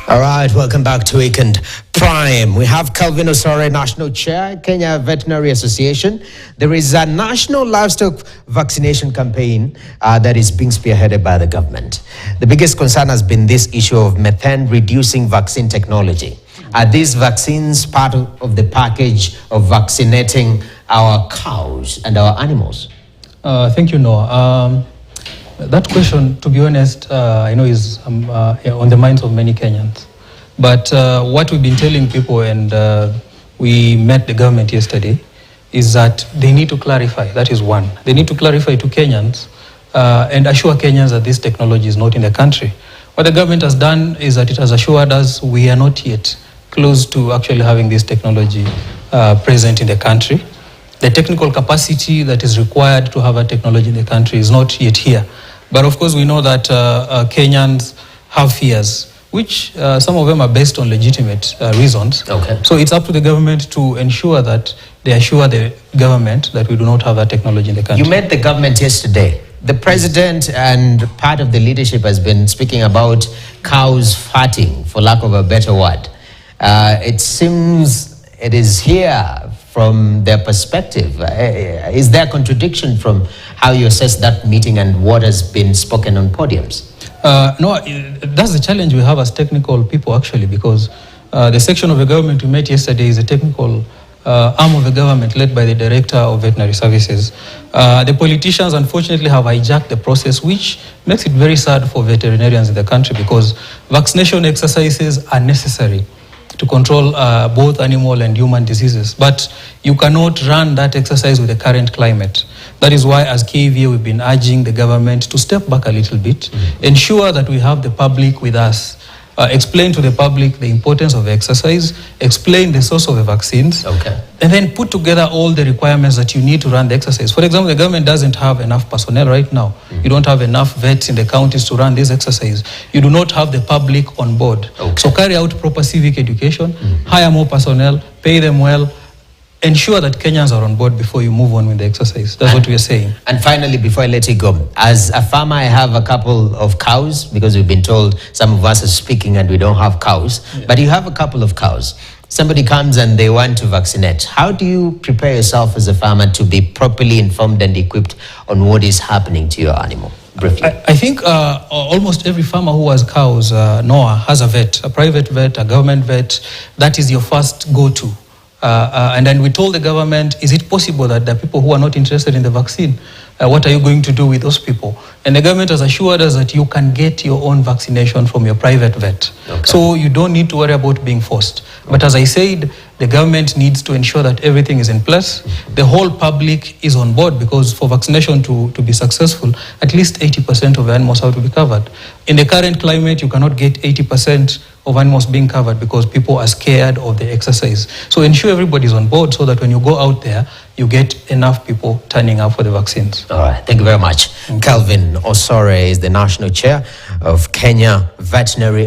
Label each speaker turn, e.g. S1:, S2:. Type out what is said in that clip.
S1: All right, welcome back to Weekend Prime. We have Kelvin, Osoro, National Chair, Kenya Veterinary Association. There is a national livestock vaccination campaign that is being spearheaded by the government. The biggest concern has been this issue of methane-reducing vaccine technology. Are these vaccines part of the package of vaccinating our cows and our animals?
S2: Thank you, Noah. That question, to be honest, I know is on the minds of many Kenyans. But what we've been telling people, and we met the government yesterday, is that they need to clarify. That is one. They need to clarify to Kenyans and assure Kenyans that this technology is not in the country. What the government has done is that it has assured us we are not yet close to actually having this technology present in the country. The technical capacity that is required to have a technology in the country is not yet here. But of course, we know that Kenyans have fears, which some of them are based on legitimate reasons.
S1: Okay.
S2: So it's up to the government to ensure that they assure the government that we do not have that technology in the country.
S1: You met the government yesterday. The president and part of the leadership has been speaking about cows farting, for lack of a better word. It seems it is here from their perspective. Is there a contradiction from how you assess that meeting and what has been spoken on podiums?
S2: No, that's the challenge we have as technical people, actually, because the section of the government we met yesterday is a technical arm of the government led by the Director of Veterinary Services. The politicians, unfortunately, have hijacked the process, which makes it very sad for veterinarians in the country, because vaccination exercises are necessary to control both animal and human diseases. But you cannot run that exercise with the current climate. That is why, as KVA, we've been urging the government to step back a little bit, ensure that we have the public with us, explain to the public the importance of exercise, explain the source of the vaccines, and then put together all the requirements that you need to run the exercise. For example, the government doesn't have enough personnel right now. You don't have enough vets in the counties to run this exercise. You do not have the public on board. So carry out proper civic education, hire more personnel, pay them well, ensure that Kenyans are on board before you move on with the exercise. That's what we are saying.
S1: And finally, before I let you go, as a farmer, I have a couple of cows, because we've been told some of us are speaking and we don't have cows, but you have a couple of cows. Somebody comes and they want to vaccinate. How do you prepare yourself as a farmer to be properly informed and equipped on what is happening to your animal? Briefly.
S2: I think almost every farmer who has cows, Noah, has a vet, a private vet, a government vet. That is your first go-to. And then we told the government, is it possible that there are people who are not interested in the vaccine? What are you going to do with those people? And the government has assured us that you can get your own vaccination from your private vet. So you don't need to worry about being forced. But as I said, the government needs to ensure that everything is in place. The whole public is on board, because for vaccination to be successful, at least 80% of the animals have to be covered. In the current climate, you cannot get 80% of animals being covered because people are scared of the exercise. So ensure everybody's on board so that when you go out there, you get enough people turning up for the vaccines.
S1: All right, thank you very much. Kelvin Osoro is the National Chair of Kenya Veterinary